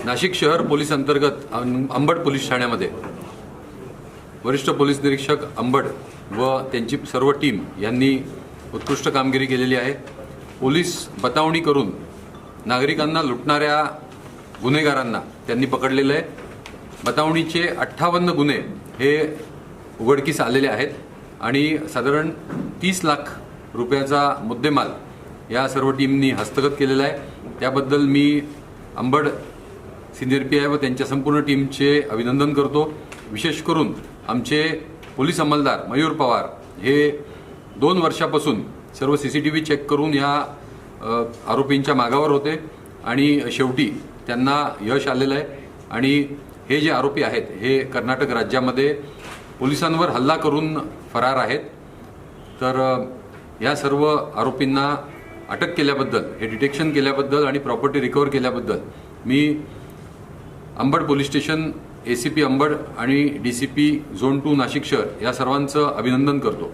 नाशिक शहर पोलीस अंतर्गत अंबड पोलीस ठाण्यामध्ये वरिष्ठ पोलीस निरीक्षक अंबड व त्यांची सर्व टीम यांनी उत्कृष्ट कामगिरी केलेली आहे। पोलीस बतावणी करून नागरिकांना लुटणाऱ्या गुन्हेगारांना त्यांनी पकडलेले आहे। बतावणीचे 58 गुन्हे हे उघडकीस आलेले आहेत आणि साधारण 30 लाख रुपयाचा मुद्देमाल या सर्व टीमनी हस्तगत केलेला आहे। त्याबद्दल मी अंबड सिनियर पी आय व त्यांच्या संपूर्ण टीमचे अभिनंदन करतो। विशेष करून आमचे पोलीस अंमलदार मयूर पवार हे 2 वर्षापासून सर्व CCTV चेक करून या आरोपींच्या मागावर होते आणि शेवटी त्यांना यश आलेलं आहे आणि हे जे आरोपी आहेत हे कर्नाटक राज्यामध्ये पोलिसांवर हल्ला करून फरार आहेत। तर या सर्व आरोपींना अटक केल्याबद्दल, हे डिटेक्शन केल्याबद्दल आणि प्रॉपर्टी रिकव्हर केल्याबद्दल मी Ambad police station, ACP Ambad आणि DCP झोन 2 नाशिक शहर या सर्वांचं अभिनंदन करतो।